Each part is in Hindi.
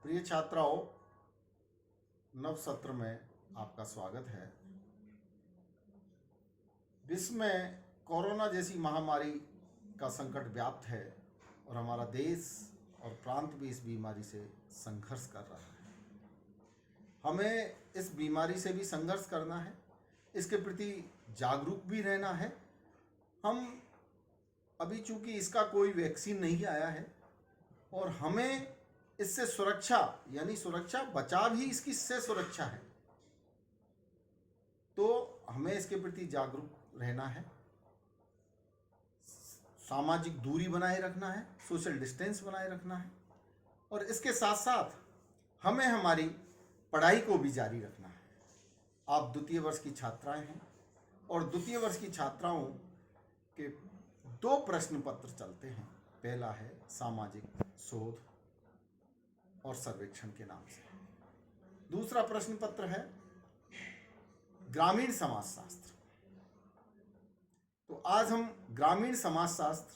प्रिय छात्राओं, नव सत्र में आपका स्वागत है। विश्व में कोरोना जैसी महामारी का संकट व्याप्त है और हमारा देश और प्रांत भी इस बीमारी से संघर्ष कर रहा है। हमें इस बीमारी से भी संघर्ष करना है, इसके प्रति जागरूक भी रहना है। हम अभी चूंकि इसका कोई वैक्सीन नहीं आया है और हमें इससे सुरक्षा यानी सुरक्षा बचाव ही इसकी से सुरक्षा है, तो हमें इसके प्रति जागरूक रहना है। सामाजिक दूरी बनाए रखना है, सोशल डिस्टेंस बनाए रखना है और इसके साथ साथ हमें हमारी पढ़ाई को भी जारी रखना है। आप द्वितीय वर्ष की छात्राएं हैं और द्वितीय वर्ष की छात्राओं के 2 प्रश्न पत्र चलते हैं। पहला है सामाजिक शोध और सर्वेक्षण के नाम से, दूसरा प्रश्न पत्र है ग्रामीण समाजशास्त्र। तो आज हम ग्रामीण समाजशास्त्र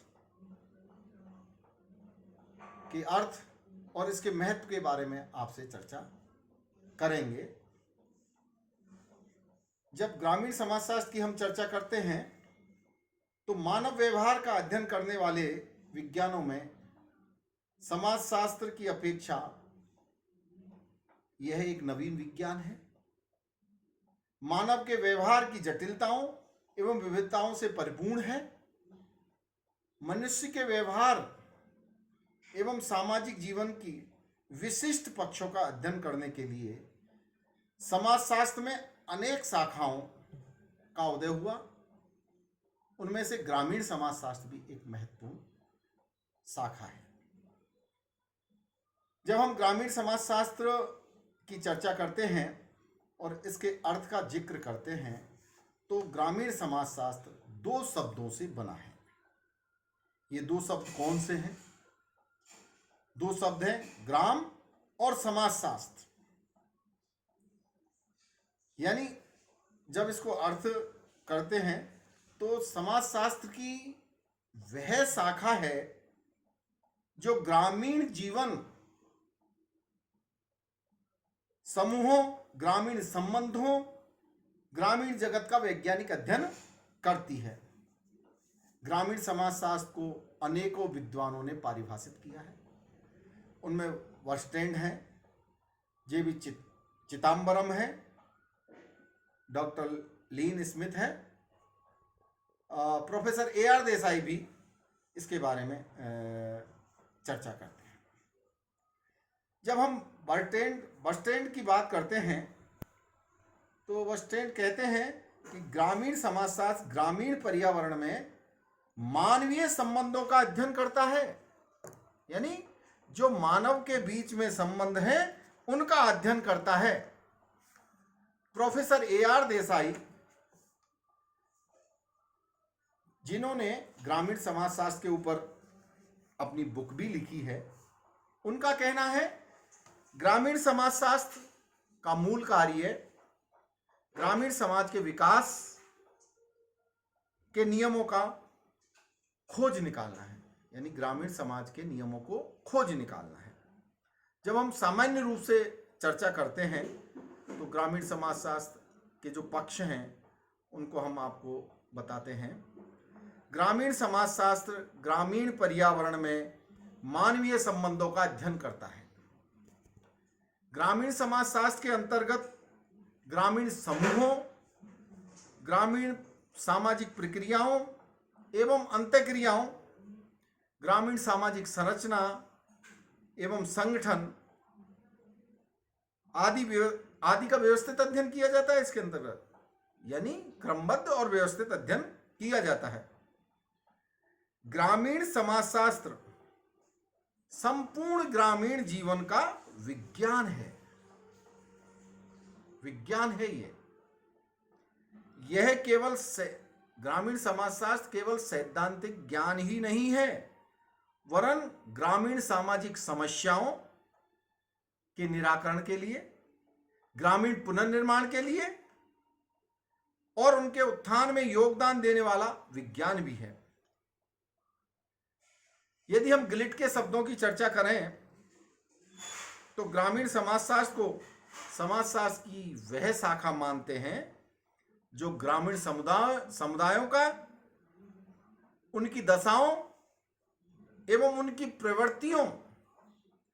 के अर्थ और इसके महत्व के बारे में आपसे चर्चा करेंगे। जब ग्रामीण समाजशास्त्र की हम चर्चा करते हैं तो मानव व्यवहार का अध्ययन करने वाले विज्ञानों में समाजशास्त्र की अपेक्षा यह एक नवीन विज्ञान है। मानव के व्यवहार की जटिलताओं एवं विविधताओं से परिपूर्ण है। मनुष्य के व्यवहार एवं सामाजिक जीवन की विशिष्ट पक्षों का अध्ययन करने के लिए समाजशास्त्र में अनेक शाखाओं का उदय हुआ। उनमें से ग्रामीण समाजशास्त्र भी एक महत्वपूर्ण शाखा है। जब हम ग्रामीण समाजशास्त्र की चर्चा करते हैं और इसके अर्थ का जिक्र करते हैं तो ग्रामीण समाजशास्त्र 2 शब्दों से बना है। ये 2 शब्द कौन से हैं? 2 शब्द हैं ग्राम और समाजशास्त्र। यानी जब इसको अर्थ करते हैं तो समाजशास्त्र की वह शाखा है जो ग्रामीण जीवन, समूहों, ग्रामीण संबंधों, ग्रामीण जगत का वैज्ञानिक अध्ययन करती है। ग्रामीण समाजशास्त्र को अनेकों विद्वानों ने परिभाषित किया है। उनमें वर्स्टेंड है, जेबी चिदम्बरम है, डॉक्टर लीन स्मिथ है, प्रोफेसर AR देसाई भी इसके बारे में चर्चा करते हैं। जब हम वर्स्टेंड की बात करते हैं तो वर्स्टेंड कहते हैं कि ग्रामीण समाजशास्त्र ग्रामीण पर्यावरण में मानवीय संबंधों का अध्ययन करता है। यानी जो मानव के बीच में संबंध हैं उनका अध्ययन करता है। प्रोफेसर AR देसाई, जिन्होंने ग्रामीण समाजशास्त्र के ऊपर अपनी बुक भी लिखी है, उनका कहना है ग्रामीण समाजशास्त्र का मूल कार्य ग्रामीण समाज के विकास के नियमों का खोज निकालना है। यानी ग्रामीण समाज के नियमों को खोज निकालना है। जब हम सामान्य रूप से चर्चा करते हैं तो ग्रामीण समाजशास्त्र के जो पक्ष हैं उनको हम आपको बताते हैं। ग्रामीण समाजशास्त्र ग्रामीण पर्यावरण में मानवीय संबंधों का अध्ययन करता है। ग्रामीण समाजशास्त्र के अंतर्गत ग्रामीण समूहों, ग्रामीण सामाजिक प्रक्रियाओं एवं अंतःक्रियाओं, ग्रामीण सामाजिक संरचना एवं संगठन आदि का व्यवस्थित अध्ययन किया जाता है। इसके अंतर्गत यानी क्रमबद्ध और व्यवस्थित अध्ययन किया जाता है। ग्रामीण समाजशास्त्र संपूर्ण ग्रामीण जीवन का विज्ञान है। विज्ञान है यह केवल ग्रामीण समाजशास्त्र केवल सैद्धांतिक ज्ञान ही नहीं है, वरन ग्रामीण सामाजिक समस्याओं के निराकरण के लिए, ग्रामीण पुनर्निर्माण के लिए और उनके उत्थान में योगदान देने वाला विज्ञान भी है। यदि हम गिलिट के शब्दों की चर्चा करें तो ग्रामीण समाजशास्त्र को समाजशास्त्र की वह शाखा मानते हैं जो ग्रामीण समुदायों का, उनकी दशाओं एवं उनकी प्रवृत्तियों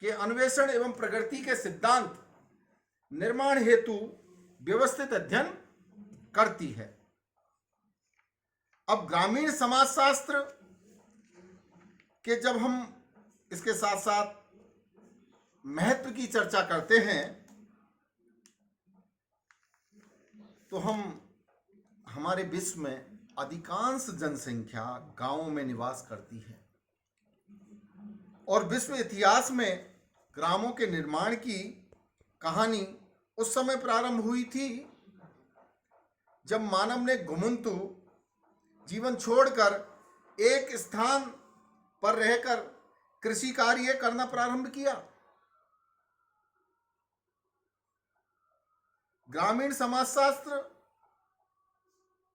के अन्वेषण एवं प्रगति के सिद्धांत निर्माण हेतु व्यवस्थित अध्ययन करती है। अब ग्रामीण समाजशास्त्र के जब हम इसके साथ साथ महत्व की चर्चा करते हैं तो हमारे विश्व में अधिकांश जनसंख्या गांवों में निवास करती है और विश्व इतिहास में ग्रामों के निर्माण की कहानी उस समय प्रारंभ हुई थी जब मानव ने घुमंतु जीवन छोड़कर एक स्थान पर रहकर कृषि कार्य करना प्रारंभ किया। ग्रामीण समाजशास्त्र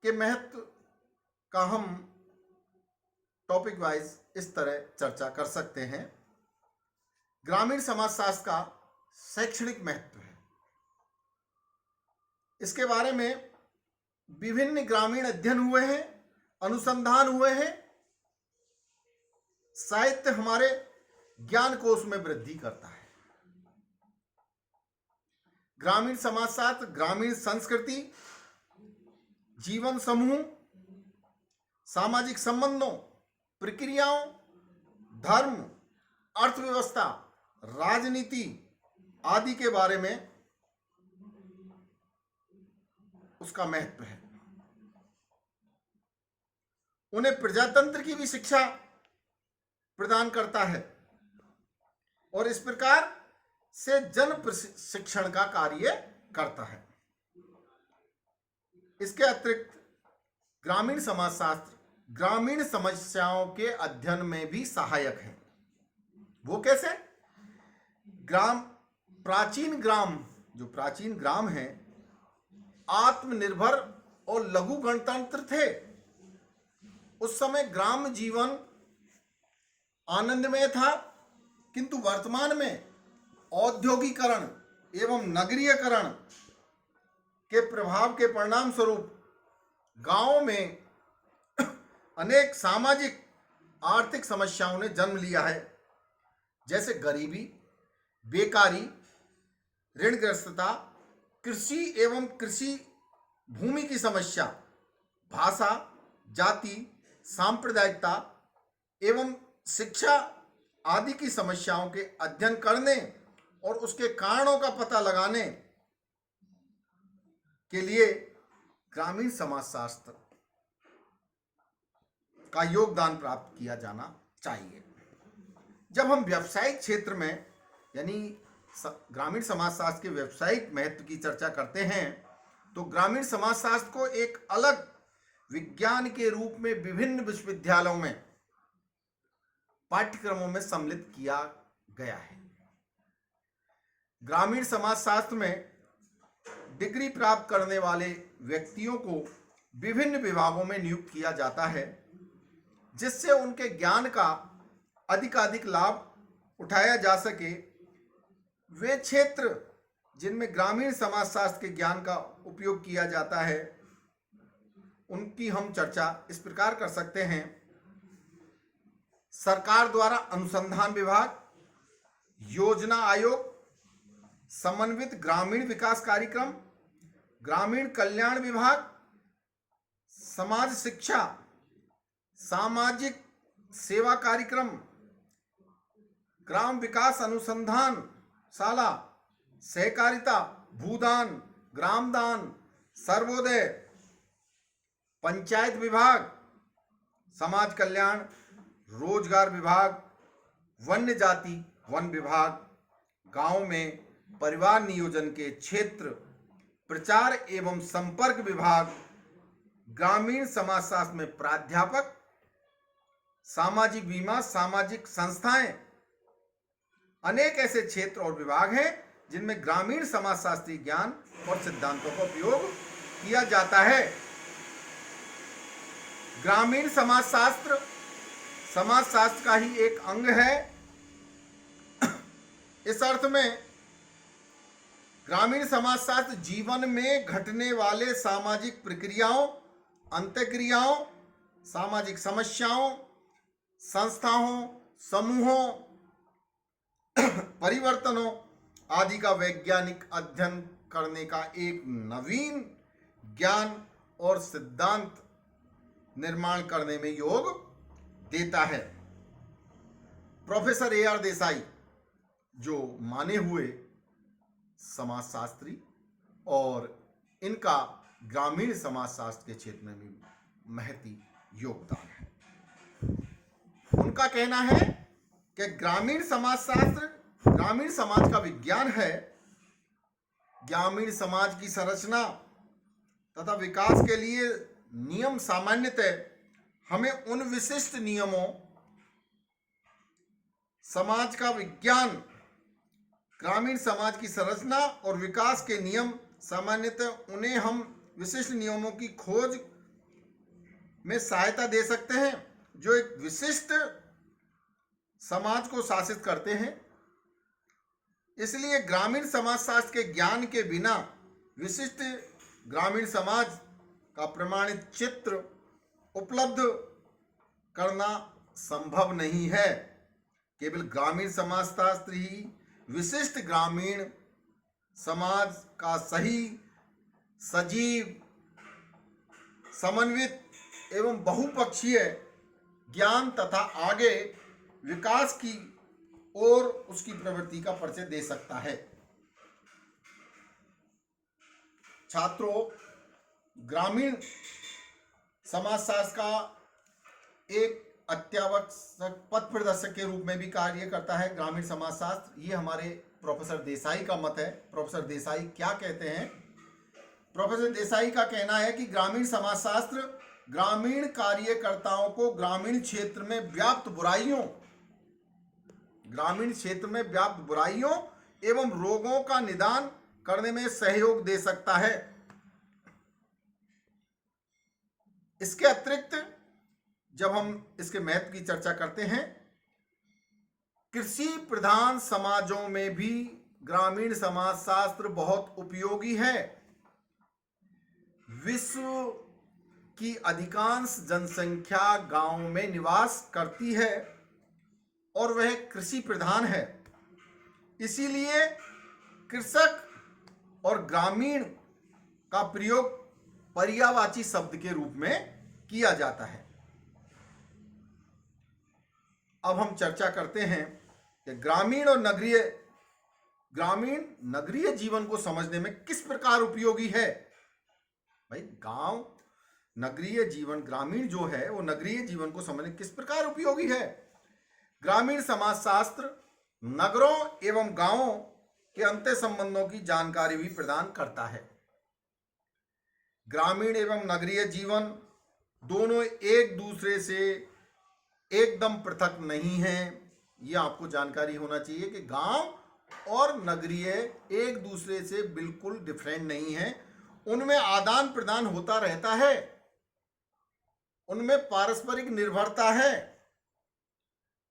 के महत्व का हम टॉपिक वाइज इस तरह चर्चा कर सकते हैं। ग्रामीण समाजशास्त्र का शैक्षणिक महत्व है। इसके बारे में विभिन्न ग्रामीण अध्ययन हुए हैं, अनुसंधान हुए हैं। साहित्य हमारे ज्ञान कोश में वृद्धि करता है। ग्रामीण समाजशास्त्र ग्रामीण संस्कृति, जीवन समूह, सामाजिक संबंधों, प्रक्रियाओं, धर्म, अर्थव्यवस्था, राजनीति आदि के बारे में उसका महत्व है। उन्हें प्रजातंत्र की भी शिक्षा प्रदान करता है और इस प्रकार से जन प्रशिक्षण का कार्य करता है। इसके अतिरिक्त ग्रामीण समाजशास्त्र ग्रामीण समस्याओं के अध्ययन में भी सहायक है। वो कैसे? प्राचीन ग्राम हैं आत्मनिर्भर और लघु गणतंत्र थे। उस समय ग्राम जीवन आनंदमय था, किंतु वर्तमान में औद्योगिकरण एवं नगरीयकरण के प्रभाव के परिणाम स्वरूप गांवों में अनेक सामाजिक आर्थिक समस्याओं ने जन्म लिया है, जैसे गरीबी, बेकारी, ऋणग्रस्तता, कृषि एवं कृषि भूमि की समस्या, भाषा, जाति, सांप्रदायिकता एवं शिक्षा आदि की समस्याओं के अध्ययन करने और उसके कारणों का पता लगाने के लिए ग्रामीण समाजशास्त्र का योगदान प्राप्त किया जाना चाहिए। जब हम व्यावसायिक क्षेत्र में यानी ग्रामीण समाजशास्त्र के व्यावसायिक महत्व की चर्चा करते हैं तो ग्रामीण समाजशास्त्र को एक अलग विज्ञान के रूप में विभिन्न विश्वविद्यालयों में पाठ्यक्रमों में सम्मिलित किया गया है। ग्रामीण समाजशास्त्र में डिग्री प्राप्त करने वाले व्यक्तियों को विभिन्न विभागों में नियुक्त किया जाता है, जिससे उनके ज्ञान का अधिकाधिक लाभ उठाया जा सके। वे क्षेत्र जिनमें ग्रामीण समाजशास्त्र के ज्ञान का उपयोग किया जाता है उनकी हम चर्चा इस प्रकार कर सकते हैं। सरकार द्वारा अनुसंधान विभाग, योजना आयोग, समन्वित ग्रामीण विकास कार्यक्रम, ग्रामीण कल्याण विभाग, समाज शिक्षा, सामाजिक सेवा कार्यक्रम, ग्राम विकास अनुसंधान शाला, सहकारिता, भूदान, ग्रामदान, सर्वोदय, पंचायत विभाग, समाज कल्याण, रोजगार विभाग, वन्य जाति वन विभाग, गांव में परिवार नियोजन के क्षेत्र, प्रचार एवं संपर्क विभाग, ग्रामीण समाजशास्त्र में प्राध्यापक, सामाजिक बीमा, सामाजिक संस्थाएं, अनेक ऐसे क्षेत्र और विभाग हैं जिनमें ग्रामीण समाजशास्त्रीय ज्ञान और सिद्धांतों का उपयोग किया जाता है। ग्रामीण समाजशास्त्र समाजशास्त्र का ही एक अंग है। इस अर्थ में ग्रामीण समाजशास्त्र जीवन में घटने वाले सामाजिक प्रक्रियाओं, अंतःक्रियाओं, सामाजिक समस्याओं, संस्थाओं, समूहों, परिवर्तनों आदि का वैज्ञानिक अध्ययन करने का एक नवीन ज्ञान और सिद्धांत निर्माण करने में योग देता है। प्रोफेसर AR देसाई जो माने हुए समाजशास्त्री और इनका ग्रामीण समाजशास्त्र के क्षेत्र में भी महती योगदान है। उनका कहना है कि ग्रामीण समाजशास्त्र ग्रामीण समाज का विज्ञान है। ग्रामीण समाज की संरचना तथा विकास के लिए नियम सामान्यतः हमें उन विशिष्ट नियमों, समाज का विज्ञान, ग्रामीण समाज की संरचना और विकास के नियम सामान्यतः उन्हें हम विशिष्ट नियमों की खोज में सहायता दे सकते हैं जो एक विशिष्ट समाज को शासित करते हैं। इसलिए ग्रामीण समाजशास्त्र के ज्ञान के बिना विशिष्ट ग्रामीण समाज का प्रमाणित चित्र उपलब्ध करना संभव नहीं है। केवल ग्रामीण समाजशास्त्र ही विशिष्ट ग्रामीण समाज का सही, सजीव, समन्वित एवं बहुपक्षीय ज्ञान तथा आगे विकास की ओर उसकी प्रवृत्ति का परिचय दे सकता है। छात्रों, ग्रामीण समाजशास्त्र का एक अत्यावश्यक पथ प्रदर्शक के रूप में भी कार्य करता है ग्रामीण समाजशास्त्र। ये हमारे प्रोफेसर देसाई का मत है। प्रोफेसर देसाई क्या कहते हैं? प्रोफेसर देसाई का कहना है कि ग्रामीण समाजशास्त्र ग्रामीण कार्यकर्ताओं को ग्रामीण क्षेत्र में व्याप्त बुराइयों एवं रोगों का निदान करने में सहयोग दे सकता है। इसके अतिरिक्त जब हम इसके महत्व की चर्चा करते हैं, कृषि प्रधान समाजों में भी ग्रामीण समाजशास्त्र बहुत उपयोगी है। विश्व की अधिकांश जनसंख्या गांव में निवास करती है और वह कृषि प्रधान है। इसीलिए कृषक और ग्रामीण का प्रयोग पर्यायवाची शब्द के रूप में किया जाता है। अब हम चर्चा करते हैं कि ग्रामीण नगरीय जीवन को समझने में किस प्रकार उपयोगी है। भाई, गांव नगरीय जीवन, ग्रामीण जो है वो नगरीय जीवन को समझने किस प्रकार उपयोगी है। ग्रामीण समाजशास्त्र नगरों एवं गांवों के अंतर संबंधों की जानकारी भी प्रदान करता है। ग्रामीण एवं नगरीय जीवन दोनों एक दूसरे से एकदम पृथक नहीं है। ये आपको जानकारी होना चाहिए कि गांव और नगरीय एक दूसरे से बिल्कुल डिफरेंट नहीं है। उनमें आदान प्रदान होता रहता है, उनमें पारस्परिक निर्भरता है।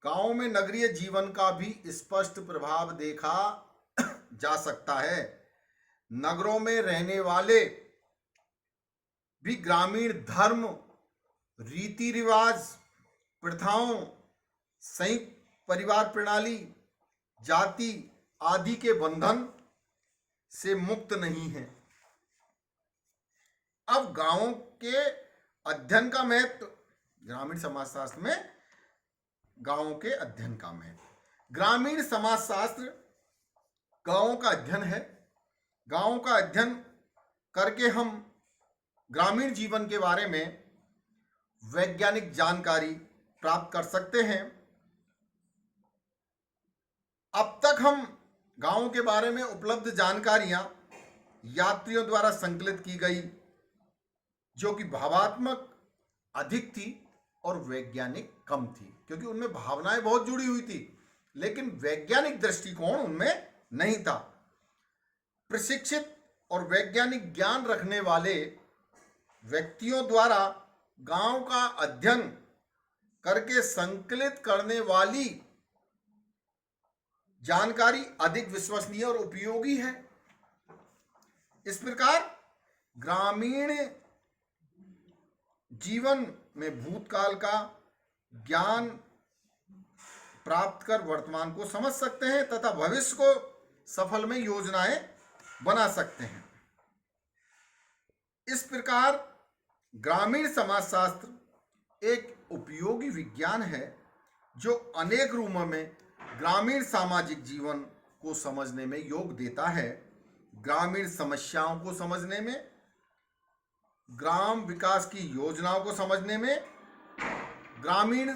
गांव में नगरीय जीवन का भी स्पष्ट प्रभाव देखा जा सकता है। नगरों में रहने वाले भी ग्रामीण धर्म, रीति रिवाज, प्रथाओं, संयुक्त परिवार प्रणाली, जाति आदि के बंधन से मुक्त नहीं है। अब गांवों के अध्ययन का महत्व, ग्रामीण समाजशास्त्र में गांवों के अध्ययन का महत्व। ग्रामीण समाजशास्त्र गांवों का अध्ययन है। गांवों का अध्ययन करके हम ग्रामीण जीवन के बारे में वैज्ञानिक जानकारी प्राप्त कर सकते हैं। अब तक हम गांवों के बारे में उपलब्ध जानकारियां यात्रियों द्वारा संकलित की गई, जो कि भावात्मक अधिक थी और वैज्ञानिक कम थी, क्योंकि उनमें भावनाएं बहुत जुड़ी हुई थी, लेकिन वैज्ञानिक दृष्टिकोण उनमें नहीं था। प्रशिक्षित और वैज्ञानिक ज्ञान रखने वाले व्यक्तियों द्वारा गांव का अध्ययन करके संकलित करने वाली जानकारी अधिक विश्वसनीय और उपयोगी है। इस प्रकार ग्रामीण जीवन में भूतकाल का ज्ञान प्राप्त कर वर्तमान को समझ सकते हैं तथा भविष्य को सफल में योजनाएं बना सकते हैं। इस प्रकार ग्रामीण समाजशास्त्र एक उपयोगी विज्ञान है जो अनेक रूपों में ग्रामीण सामाजिक जीवन को समझने में योग देता है, ग्रामीण समस्याओं को समझने में, ग्राम विकास की योजनाओं को समझने में, ग्रामीण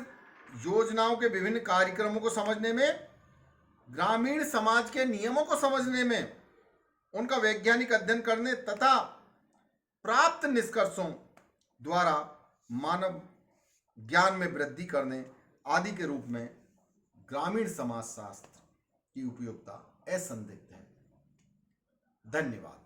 योजनाओं के विभिन्न कार्यक्रमों को समझने में, ग्रामीण समाज के नियमों को समझने में, उनका वैज्ञानिक अध्ययन करने तथा प्राप्त निष्कर्षों द्वारा मानव ज्ञान में वृद्धि करने आदि के रूप में ग्रामीण समाजशास्त्र की उपयोगिता असंदिग्ध है। धन्यवाद।